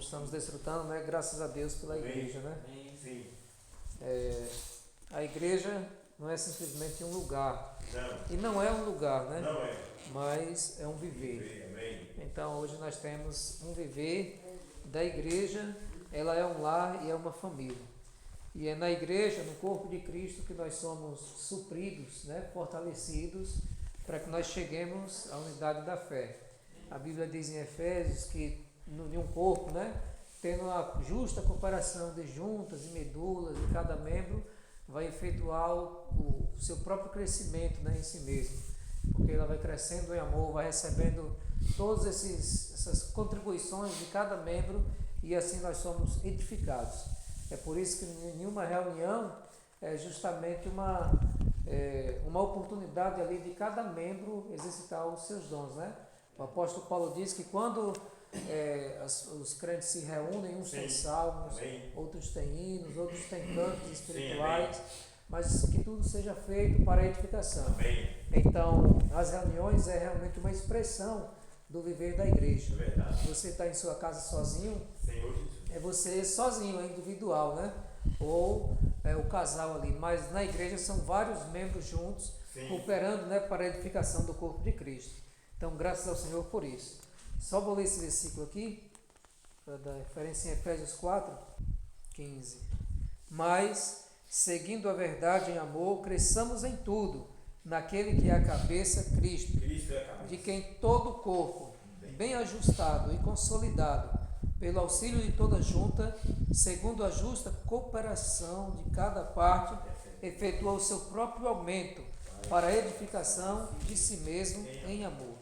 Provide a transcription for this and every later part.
estamos desfrutando, né? Graças a Deus pela igreja, né? Sim. A igreja não é simplesmente um lugar. Não. E não é um lugar, né? Não é. Mas é um viver. Amém. Então hoje nós temos um viver da igreja, ela é um lar e é uma família. E é na igreja, no corpo de Cristo, que nós somos supridos, né? Fortalecidos, para que nós cheguemos à unidade da fé. A Bíblia diz em Efésios que de um corpo, né? Tendo a justa cooperação de juntas e medulas de cada membro, vai efetuar o seu próprio crescimento, né, em si mesmo, porque ela vai crescendo em amor, vai recebendo todas essas contribuições de cada membro e assim nós somos edificados. É por isso que nenhuma reunião é justamente uma oportunidade ali de cada membro exercitar os seus dons, né? O apóstolo Paulo diz que quando os crentes se reúnem, uns têm salmos, outros têm hinos, outros têm cantos espirituais, mas que tudo seja feito para a edificação. Então, as reuniões é realmente uma expressão do viver da igreja. Você está em sua casa sozinho, é você sozinho, é individual, né? Ou é o casal ali, mas na igreja são vários membros juntos, cooperando, né, para a edificação do corpo de Cristo. Então, graças ao Senhor por isso. Só vou ler esse versículo aqui, para dar referência em Efésios 4, 15. Mas, seguindo a verdade em amor, cresçamos em tudo, naquele que é a cabeça, Cristo, de quem todo o corpo, bem ajustado e consolidado, pelo auxílio de toda junta, segundo a justa cooperação de cada parte, efetua o seu próprio aumento para a edificação de si mesmo em amor.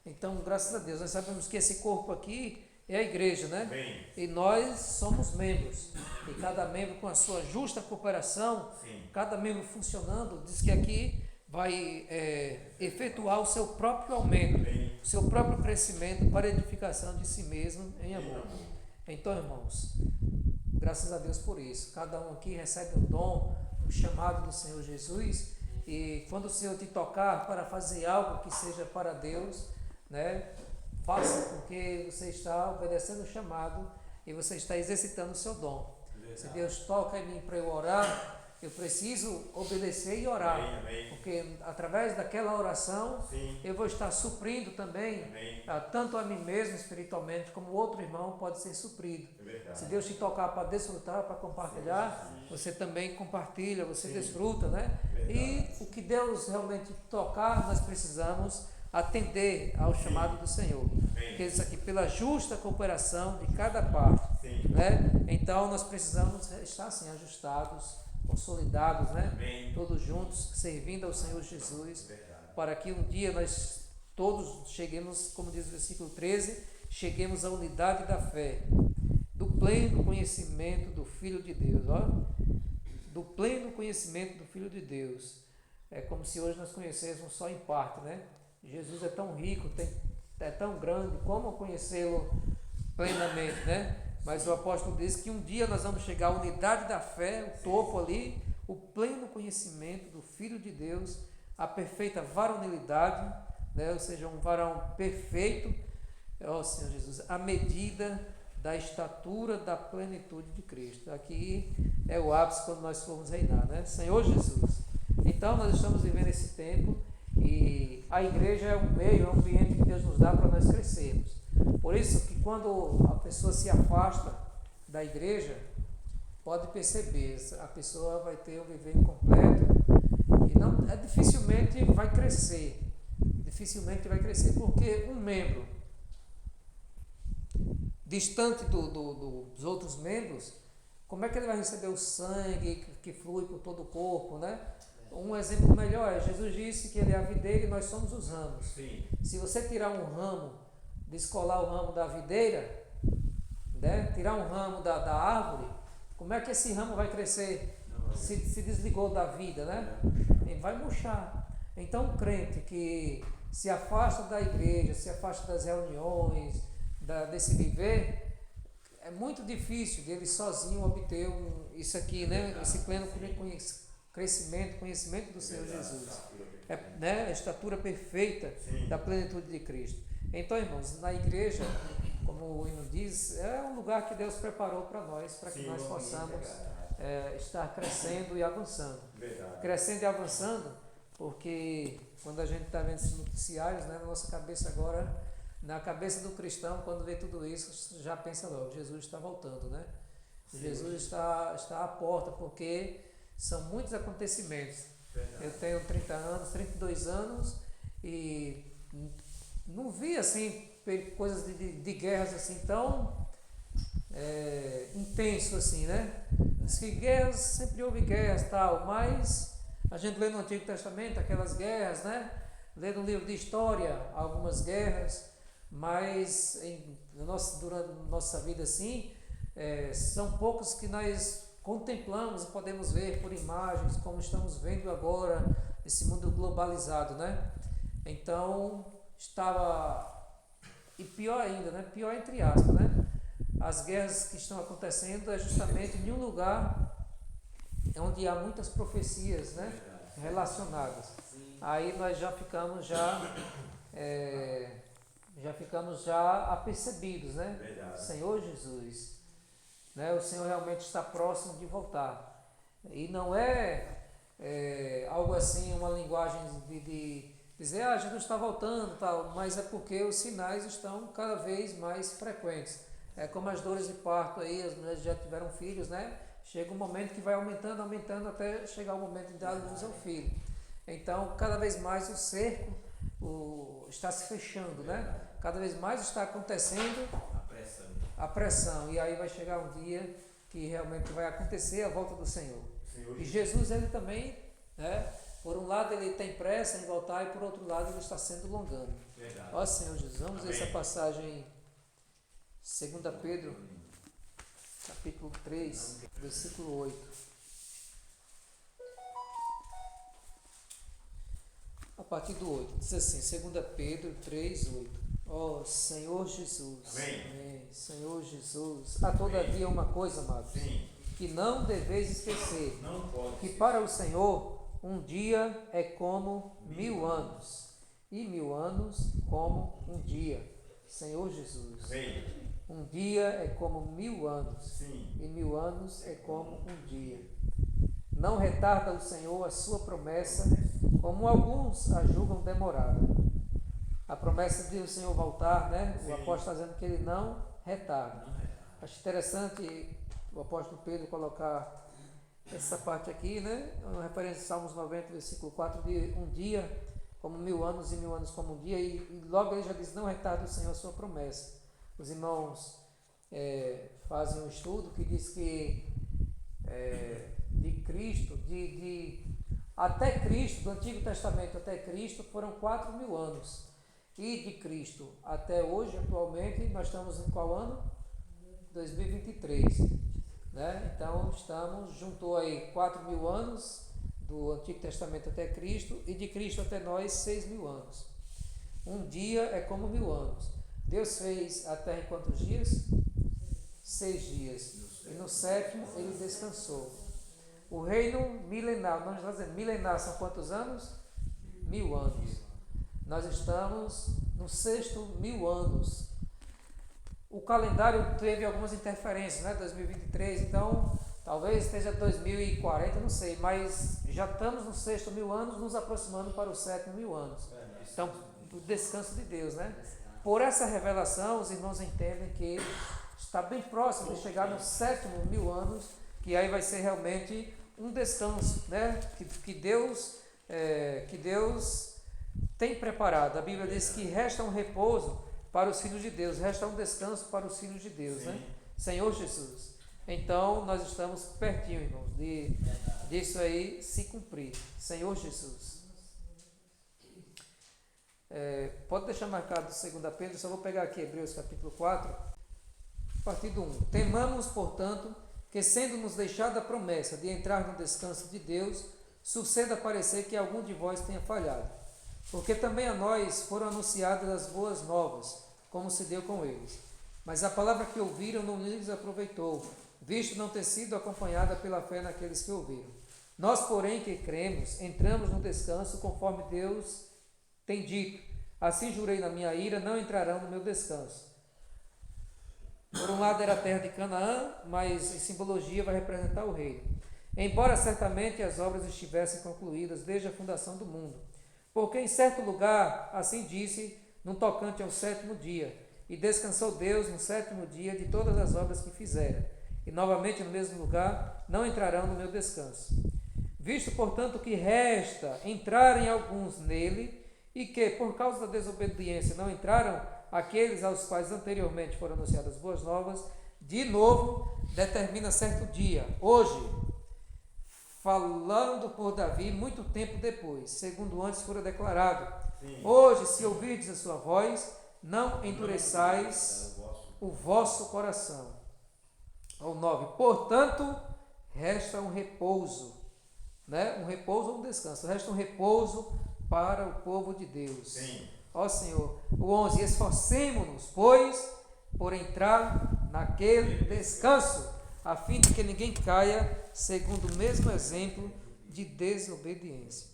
Então, graças a Deus, nós sabemos que esse corpo aqui é a igreja, né? E nós somos membros. E cada membro com a sua justa cooperação, cada membro funcionando, diz que aqui vai efetuar o seu próprio aumento, o seu próprio crescimento para a edificação de si mesmo em amor. Então, irmãos, graças a Deus por isso. Cada um aqui recebe um dom, um chamado do Senhor Jesus. E quando o Senhor te tocar para fazer algo que seja para Deus, né, faça, porque você está obedecendo o chamado e você está exercitando o seu dom. Se Deus toca em mim para eu orar, eu preciso obedecer e orar, porque através daquela oração eu vou estar suprindo também, tanto a mim mesmo espiritualmente, como o outro irmão pode ser suprido. Se Deus te tocar para desfrutar, para compartilhar, você também compartilha, você desfruta, né? E o que Deus realmente tocar, nós precisamos atender ao chamado do Senhor, porque isso aqui pela justa cooperação de cada parte, né? Então nós precisamos estar assim ajustados, consolidados, né? Todos juntos servindo ao Senhor Jesus, para que um dia nós todos cheguemos, como diz o versículo 13, cheguemos à unidade da fé, do pleno conhecimento do Filho de Deus, ó, do pleno conhecimento do Filho de Deus. É como se hoje nós conhecêssemos só em parte, né? Jesus é tão rico, é tão grande, como conhecê-lo plenamente, né? Mas o apóstolo diz que um dia nós vamos chegar à unidade da fé, o topo ali, o pleno conhecimento do Filho de Deus, a perfeita varonilidade, né? Ou seja, um varão perfeito, ó Senhor Jesus, a medida da estatura da plenitude de Cristo. Aqui é o ápice quando nós formos reinar, né? Senhor Jesus. Então nós estamos vivendo esse tempo e a igreja é um meio, é um ambiente que Deus nos dá para nós crescermos. Por isso que quando a pessoa se afasta da igreja, pode perceber, a pessoa vai ter um viver incompleto e não, dificilmente vai crescer, porque um membro distante dos outros membros, como é que ele vai receber o sangue que flui por todo o corpo, né? Um exemplo melhor é, Jesus disse que ele é a videira e nós somos os ramos. Se você tirar um ramo, descolar o ramo da videira, né? Tirar um ramo da árvore, como é que esse ramo vai crescer? Se desligou da vida, né? Ele vai murchar. Então o crente que se afasta da igreja, se afasta das reuniões, desse viver, é muito difícil dele sozinho obter isso aqui, né? Esse pleno conhecimento do Senhor Jesus, né? A estatura perfeita da plenitude de Cristo. Então, irmãos, na igreja, como como o hino diz, é um lugar que Deus preparou para nós, para que nós possamos estar crescendo e avançando. Verdade. Crescendo e avançando, porque quando a gente está vendo esses noticiários, né, na nossa cabeça agora, na cabeça do cristão, quando vê tudo isso, já pensa logo, Jesus está voltando, né? Sim. Jesus está à porta, porque são muitos acontecimentos. Verdade. Eu tenho 30 anos, 32 anos, e não vi assim coisas de guerras assim tão intenso assim, né? Diz que guerras, sempre houve guerras e tal, mas a gente lê no Antigo Testamento aquelas guerras, né? Lê no livro de história algumas guerras, mas durante a nossa vida assim, são poucos que nós contemplamos e podemos ver por imagens, como estamos vendo agora nesse mundo globalizado, né? Então, e pior ainda, né? Pior entre aspas, né? As guerras que estão acontecendo é justamente em um lugar onde há muitas profecias, né? Relacionadas. Aí nós já ficamos já apercebidos, né? Verdade. Senhor Jesus, né? O Senhor realmente está próximo de voltar. E não é algo assim, uma linguagem de dizer, Jesus está voltando, tal, mas é porque os sinais estão cada vez mais frequentes. É como as dores de parto aí, as mulheres já tiveram filhos, né? Chega um momento que vai aumentando, aumentando, até chegar o momento de dar luz ao filho. Então, cada vez mais o cerco está se fechando, né? Cada vez mais está acontecendo a pressão. E aí vai chegar um dia que realmente vai acontecer a volta do Senhor. E Jesus, ele também, né? Por um lado ele tem pressa em voltar e por outro lado ele está sendo longano. Ó Senhor Jesus, vamos ver essa passagem em 2 Pedro, capítulo 3, versículo 8. A partir do 8, diz assim, 2 Pedro 3, 8. Ó Senhor Jesus, amém. Senhor Jesus, há todavia uma coisa, amados, que não deveis esquecer, que para o Senhor um dia é como 1000 anos, e 1000 anos como um dia. Senhor Jesus, um dia é como 1000 anos, e 1000 anos é como um dia. Não retarda o Senhor a sua promessa, como alguns a julgam demorada. A promessa de o Senhor voltar, né? O apóstolo está dizendo que ele não retarda. Acho interessante o apóstolo Pedro colocar essa parte aqui, né? Uma referência a Salmos 90, versículo 4, de um dia como 1000 anos e 1000 anos como um dia, e logo ele já diz, não retarda o Senhor a sua promessa. Os irmãos fazem um estudo que diz que de Cristo, até Cristo, do Antigo Testamento até Cristo, foram 4000 anos. E de Cristo até hoje, atualmente, nós estamos em qual ano? 2023. Né? Então, juntou aí 4000 anos do Antigo Testamento até Cristo e de Cristo até nós 6000 anos. Um dia é como 1000 anos. Deus fez a terra em quantos dias? 6 dias. E no 7º ele descansou. O reino milenar, nós vamos dizer, milenar são quantos anos? 1000 anos. Nós estamos no 6º 1000 anos. O calendário teve algumas interferências, né? 2023, então talvez esteja 2040, não sei, mas já estamos no 6º 1000 anos, nos aproximando para o 7º 1000 anos. Então, o descanso de Deus, né? Por essa revelação, os irmãos entendem que está bem próximo de chegar no 7º 1000 anos, que aí vai ser realmente um descanso, né? Que Deus tem preparado. A Bíblia diz que resta um repouso para os filhos de Deus, resta um descanso para os filhos de Deus, né? Senhor Jesus. Então, nós estamos pertinho, irmãos, disso aí se cumprir. Senhor Jesus. Pode deixar marcado 2 Pedro, só vou pegar aqui Hebreus capítulo 4, a partir do 1. Temamos, portanto, que sendo-nos deixada a promessa de entrar no descanso de Deus, suceda parecer que algum de vós tenha falhado. Porque também a nós foram anunciadas as boas novas, como se deu com eles. Mas a palavra que ouviram não lhes aproveitou, visto não ter sido acompanhada pela fé naqueles que ouviram. Nós, porém, que cremos, entramos no descanso conforme Deus tem dito. Assim jurei na minha ira, não entrarão no meu descanso. Por um lado era a terra de Canaã, mas em simbologia vai representar o reino. Embora certamente as obras estivessem concluídas desde a fundação do mundo. Porque em certo lugar, assim disse, no tocante ao sétimo dia, e descansou Deus no sétimo dia de todas as obras que fizera. E novamente no mesmo lugar, não entrarão no meu descanso. Visto, portanto, que resta entrarem alguns nele, e que, por causa da desobediência, não entraram aqueles aos quais anteriormente foram anunciadas boas novas, de novo determina certo dia, hoje, falando por Davi muito tempo depois, segundo antes fora declarado. Sim. Hoje, se ouvirdes a sua voz, não endureçais o vosso coração. Ao 9. Portanto, resta um repouso, né? Um repouso ou um descanso. Resta um repouso para o povo de Deus. Sim. Ó Senhor. O 11. Esforcemo-nos, pois, por entrar naquele descanso, a fim de que ninguém caia segundo o mesmo exemplo de desobediência.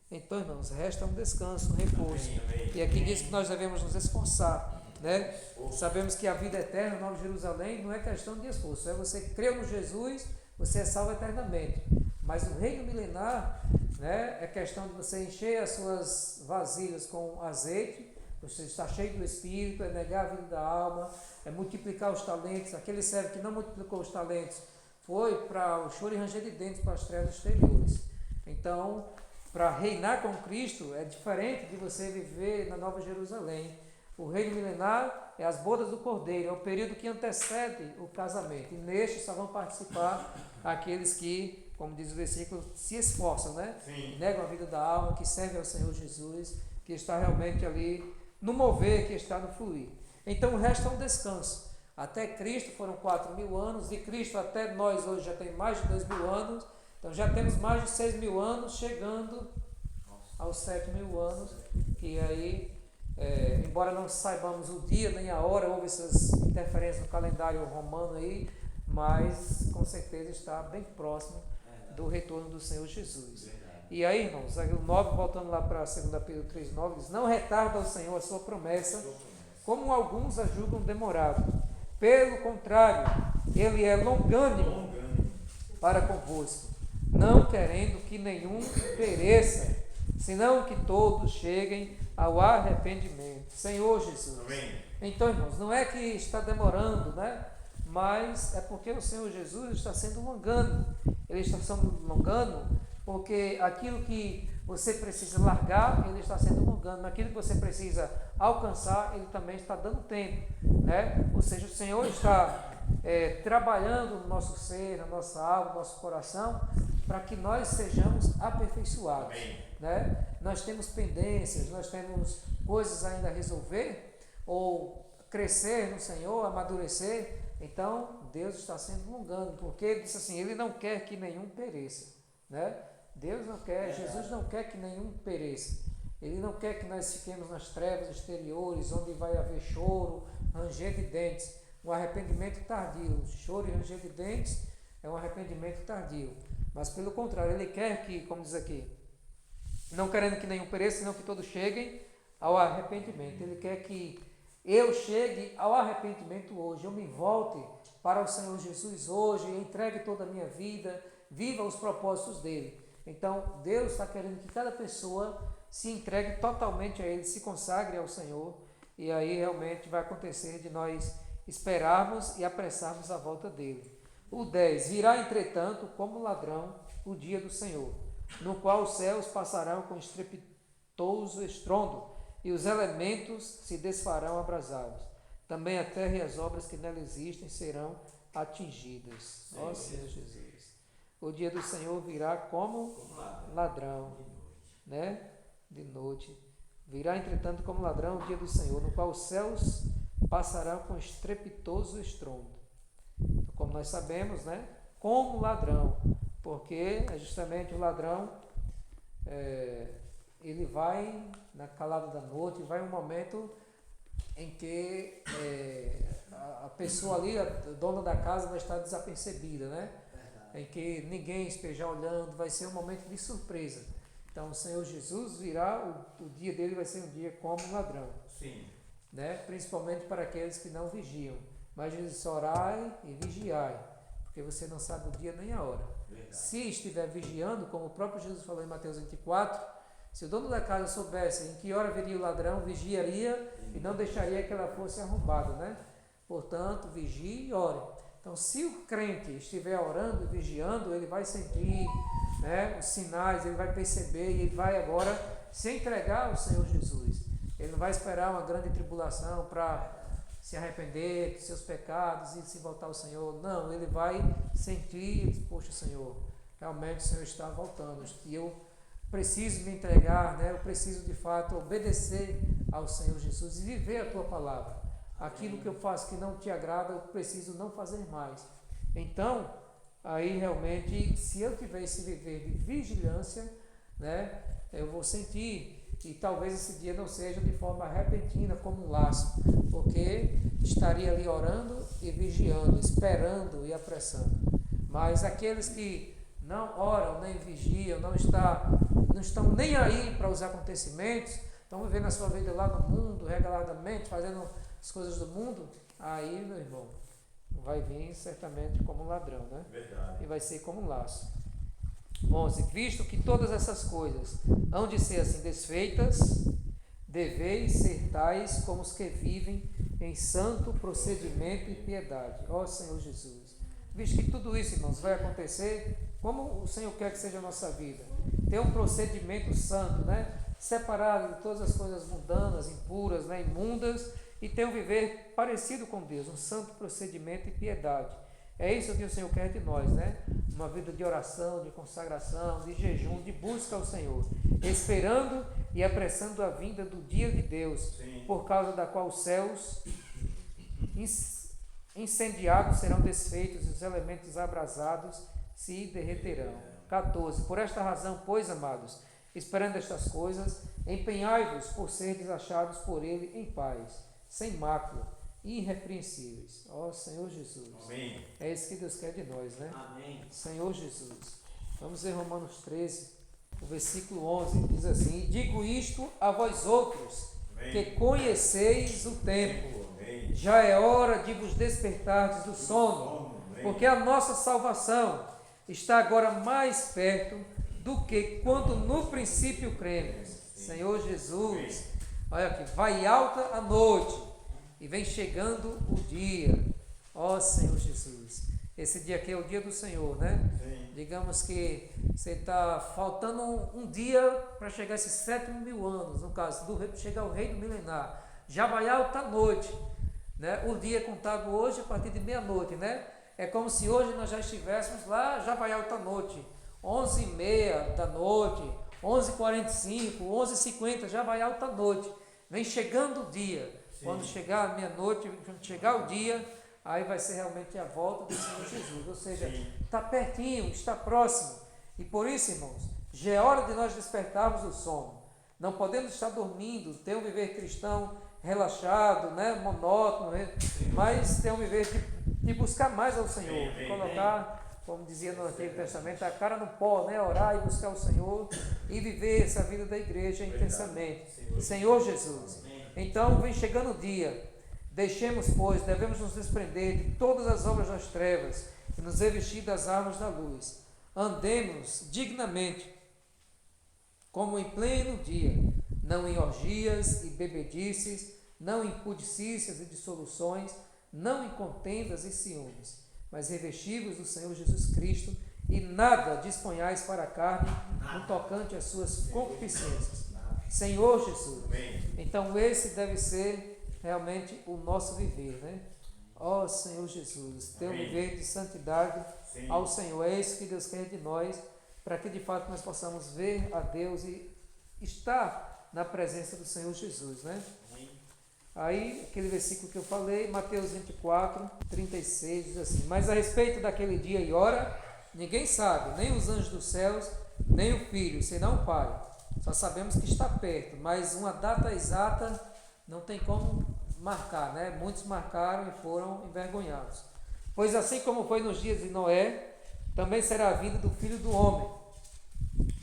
Então, irmãos, resta um descanso, um repouso. E aqui diz que nós devemos nos esforçar, né? Sabemos que a vida eterna, Nova Jerusalém, não é questão de esforço. É você crer no Jesus, você é salvo eternamente. Mas o reino milenar, né, é questão de você encher as suas vasilhas com azeite, você está cheio do Espírito, é negar a vida da alma, é multiplicar os talentos. Aquele servo que não multiplicou os talentos foi para o choro e ranger de dentes para as trevas exteriores. Então, para reinar com Cristo é diferente de você viver na Nova Jerusalém. O reino milenar é as bodas do Cordeiro, é o período que antecede o casamento. E neste só vão participar aqueles que, como diz o versículo, se esforçam, né? Sim. Negam a vida da alma, que servem ao Senhor Jesus, que está realmente ali no mover, que está no fluir. Então resta um descanso. Até Cristo foram 4.000 anos, de Cristo até nós hoje já tem mais de 2.000 anos, então já temos mais de 6.000 anos, chegando aos 7.000 anos, que aí, embora não saibamos o dia nem a hora, houve essas interferências no calendário romano aí, mas com certeza está bem próximo do retorno do Senhor Jesus. E aí, irmãos, o 9, voltando lá para 2 Pedro 3,9, diz: não retarda o Senhor a sua promessa, como alguns a julgam demorado. Pelo contrário, ele é longânimo para convosco, não querendo que nenhum pereça, senão que todos cheguem ao arrependimento. Senhor Jesus. Amém. Então, irmãos, não é que está demorando, né? Mas é porque o Senhor Jesus está sendo longânimo. Ele está sendo longânimo porque aquilo que você precisa largar, ele está sendo longânimo. Aquilo que você precisa alcançar, ele também está dando tempo, né? Ou seja, o Senhor está trabalhando no nosso ser, na nossa alma, no nosso coração, para que nós sejamos aperfeiçoados. Amém. Né? Nós temos pendências, nós temos coisas ainda a resolver, ou crescer no Senhor, amadurecer. Então, Deus está sendo longânimo, porque ele disse assim, ele não quer que nenhum pereça, né? Deus não quer, Jesus não quer que nenhum pereça. Ele não quer que nós fiquemos nas trevas exteriores, onde vai haver choro, ranger de dentes, um arrependimento tardio. Choro e ranger de dentes é um arrependimento tardio. Mas pelo contrário, ele quer que, como diz aqui, não querendo que nenhum pereça, senão que todos cheguem ao arrependimento. Ele quer que eu chegue ao arrependimento hoje, eu me volte para o Senhor Jesus hoje, entregue toda a minha vida, viva os propósitos dele. Então, Deus está querendo que cada pessoa se entregue totalmente a Ele, se consagre ao Senhor, e aí realmente vai acontecer de nós esperarmos e apressarmos a volta dele. O 10. Virá, entretanto, como ladrão, o dia do Senhor, no qual os céus passarão com estrepitoso estrondo, e os elementos se desfarão abrasados. Também a terra e as obras que nela existem serão atingidas. Ó Senhor Jesus. O dia do Senhor virá como ladrão, né? De noite. Virá, entretanto, como ladrão o dia do Senhor, no qual os céus passarão com estrepitoso estrondo. Então, como nós sabemos, né? Como ladrão, porque é justamente o ladrão, ele vai na calada da noite, vai um momento em que a pessoa ali, a dona da casa, vai estar desapercebida, né? Em que ninguém esteja olhando, vai ser um momento de surpresa. Então o Senhor Jesus virá, o dia dele vai ser um dia como ladrão. Sim. Né? Principalmente para aqueles que não vigiam. Mas Jesus disse: orai e vigiai, porque você não sabe o dia nem a hora. Verdade. Se estiver vigiando, como o próprio Jesus falou em Mateus 24, se o dono da casa soubesse em que hora viria o ladrão, vigiaria e não deixaria que ela fosse arrombada, né? Portanto, vigie e ore. Então, se o crente estiver orando e vigiando, ele vai sentir, né, os sinais, ele vai perceber e ele vai agora se entregar ao Senhor Jesus. Ele não vai esperar uma grande tribulação para se arrepender dos seus pecados e se voltar ao Senhor. Não, ele vai sentir: poxa, Senhor, realmente o Senhor está voltando e eu preciso me entregar, né? Eu preciso de fato obedecer ao Senhor Jesus e viver a Tua palavra. Aquilo que eu faço que não te agrada, eu preciso não fazer mais. Então, aí realmente, se eu tiver esse viver de vigilância, né, eu vou sentir. E talvez esse dia não seja de forma repentina, como um laço, porque estaria ali orando e vigiando, esperando e apressando. Mas aqueles que não oram, nem vigiam, não estão nem aí para os acontecimentos, estão vivendo a sua vida lá no mundo, regaladamente, fazendo as coisas do mundo, aí, meu irmão, vai vir certamente como um ladrão, né? Verdade. E vai ser como um laço. 11. Visto que todas essas coisas hão de ser assim desfeitas, deveis ser tais como os que vivem em santo procedimento e piedade. Ó Senhor Jesus. Visto que tudo isso, irmãos, vai acontecer, como o Senhor quer que seja a nossa vida? Ter um procedimento santo, né? Separado de todas as coisas mundanas, impuras, né? Imundas, e ter um viver parecido com Deus, um santo procedimento e piedade. É isso que o Senhor quer de nós, né? Uma vida de oração, de consagração, de jejum, de busca ao Senhor, esperando e apressando a vinda do dia de Deus, sim, por causa da qual os céus incendiados serão desfeitos e os elementos abrasados se derreterão. 14. Por esta razão, pois, amados, esperando estas coisas, empenhai-vos por seres achados por Ele em paz, sem mácula, irrepreensíveis. Ó Senhor Jesus. Amém. É isso que Deus quer de nós, né? Amém. Senhor Jesus. Vamos ver Romanos 13, o versículo 11, diz assim: e digo isto a vós outros, amém, que conheceis o tempo. Amém. Já é hora de vos despertardes do sono, porque a nossa salvação está agora mais perto do que quando no princípio cremos. Senhor Jesus. Olha aqui, vai alta a noite e vem chegando o dia. Ó Senhor Jesus. Esse dia aqui é o dia do Senhor, né? Sim. Digamos que você está faltando um dia para chegar esses 7.000 anos, no caso, chegar o rei do milenar. Já vai alta a noite, né? O dia é contado hoje a partir de meia-noite, né? É como se hoje nós já estivéssemos lá, já vai alta a noite, 11h30 da noite, 11h45, 11h50, já vai alta a noite. Vem chegando o dia. Sim. Quando chegar a meia-noite, quando chegar o dia, aí vai ser realmente a volta do Senhor Jesus. Ou seja, está pertinho, está próximo. E por isso, irmãos, já é hora de nós despertarmos do sono. Não podemos estar dormindo, ter um viver cristão relaxado, né, monótono, mas ter um viver de buscar mais ao Senhor, de colocar, como dizia no Antigo Testamento, a cara no pó, né, orar e buscar o Senhor e viver essa vida da igreja intensamente. Senhor Jesus. Então vem chegando o dia, deixemos, pois, devemos nos desprender de todas as obras das trevas e nos revestir das armas da luz. Andemos dignamente, como em pleno dia, não em orgias e bebedices, não em pudicícias e dissoluções, não em contendas e ciúmes, mas revestivos do Senhor Jesus Cristo, e nada disponhais para a carne no tocante às suas concupiscências. Senhor Jesus. Então esse deve ser realmente o nosso viver, né? Ó Senhor Jesus, ter um viver de santidade ao Senhor. É isso que Deus quer de nós, para que de fato nós possamos ver a Deus e estar na presença do Senhor Jesus, né? Aí, aquele versículo que eu falei, Mateus 24, 36, diz assim: mas a respeito daquele dia e hora, ninguém sabe, nem os anjos dos céus, nem o Filho, senão o Pai. Só sabemos que está perto, mas uma data exata não tem como marcar, né? Muitos marcaram e foram envergonhados. Pois assim como foi nos dias de Noé, também será a vinda do Filho do Homem.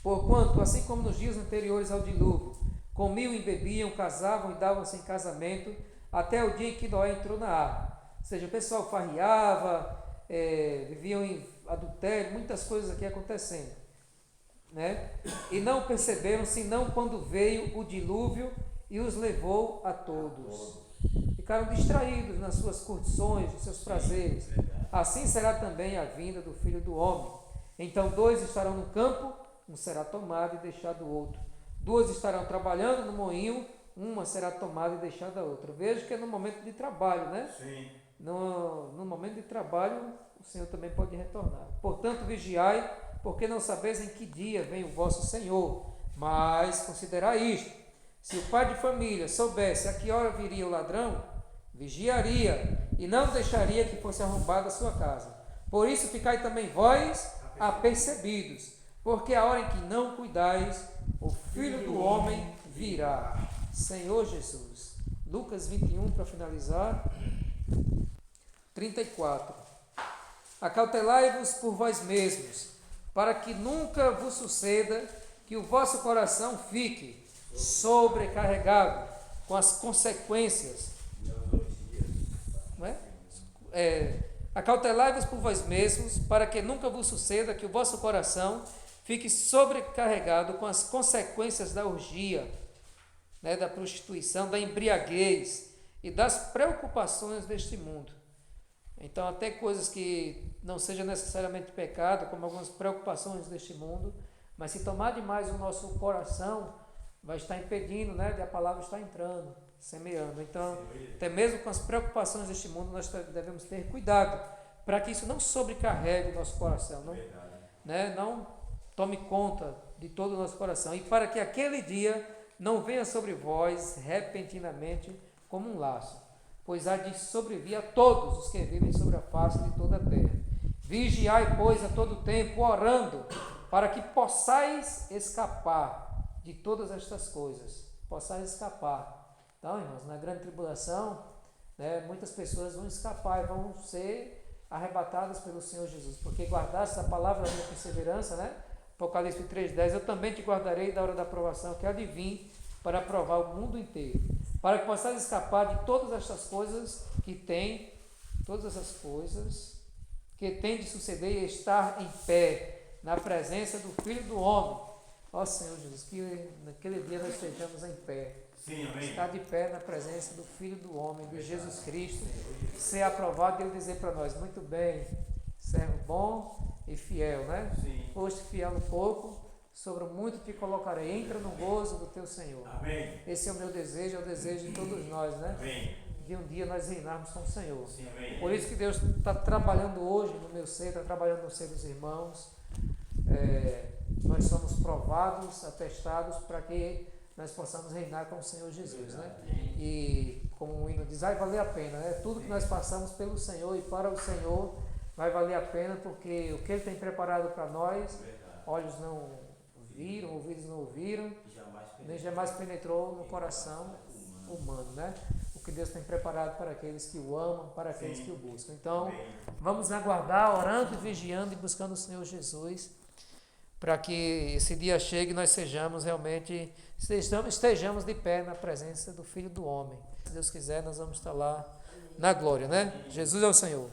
Porquanto, assim como nos dias anteriores ao dilúvio, comiam e bebiam, casavam e davam-se em casamento, até o dia em que Noé entrou na arca. Ou seja, o pessoal farriava, viviam em adultério, muitas coisas aqui acontecendo, né? E não perceberam, senão quando veio o dilúvio e os levou a todos. Ficaram distraídos nas suas curtições, nos seus prazeres. Assim será também a vinda do Filho do Homem. Então 2 estarão no campo, um será tomado e deixado o outro. 2 estarão trabalhando no moinho, uma será tomada e deixada a outra. Veja que é no momento de trabalho, né? Sim. No momento de trabalho, o Senhor também pode retornar. Portanto, vigiai, porque não sabeis em que dia vem o vosso Senhor. Mas considerai isto: se o pai de família soubesse a que hora viria o ladrão, vigiaria e não deixaria que fosse arrombada a sua casa. Por isso ficai também vós apercebidos, porque a hora em que não cuidais, o Filho do Homem virá. Senhor Jesus. Lucas 21, para finalizar. 34. Acautelai-vos por vós mesmos, para que nunca vos suceda que o vosso coração fique sobrecarregado com as consequências. Não é? Acautelai-vos por vós mesmos, para que nunca vos suceda que o vosso coração fique sobrecarregado com as consequências da orgia, né, da prostituição, da embriaguez e das preocupações deste mundo. Então, até coisas que não sejam necessariamente pecado, como algumas preocupações deste mundo, mas se tomar demais o nosso coração, vai estar impedindo, né, de a palavra estar entrando, semeando. Então, até mesmo com as preocupações deste mundo, nós devemos ter cuidado para que isso não sobrecarregue o nosso coração, não tome conta de todo o nosso coração, e para que aquele dia não venha sobre vós repentinamente como um laço, pois há de sobrevir a todos os que vivem sobre a face de toda a terra. Vigiai, pois, a todo tempo, orando, para que possais escapar de todas estas coisas. Possais escapar. Então, irmãos, na grande tribulação, né, muitas pessoas vão escapar e vão ser arrebatadas pelo Senhor Jesus, porque guardaste a palavra da minha perseverança, né? Apocalipse 3,10, eu também te guardarei da hora da provação que há de vir para provar o mundo inteiro, para que possais escapar de todas estas coisas que tem de suceder e estar em pé na presença do Filho do Homem. Ó Senhor Jesus, que naquele dia nós estejamos em pé. Sim, amém. Estar de pé na presença do Filho do Homem, de Jesus Cristo, ser aprovado e Ele dizer para nós: muito bem, servo bom e fiel, né? Sim. Foste fiel no pouco, sobre o muito te colocarei. Entra no gozo do teu Senhor. Amém. Esse é o meu desejo, é o desejo de todos nós, né? Amém. De um dia nós reinarmos com o Senhor. Sim, amém. Por isso que Deus está trabalhando hoje no meu ser, está trabalhando no ser dos irmãos. Nós somos provados, atestados, para que nós possamos reinar com o Senhor Jesus, né? E como o hino diz, vai valer a pena, né? Tudo que nós passamos pelo Senhor e para o Senhor vai valer a pena, porque o que Ele tem preparado para nós, olhos não viram, ouvidos não ouviram, nem jamais penetrou no coração humano, né? O que Deus tem preparado para aqueles que o amam, para aqueles que o buscam. Então, vamos aguardar, orando, vigiando e buscando o Senhor Jesus, para que esse dia chegue e nós sejamos realmente, estejamos de pé na presença do Filho do Homem. Se Deus quiser, nós vamos estar lá na glória, né? Jesus é o Senhor.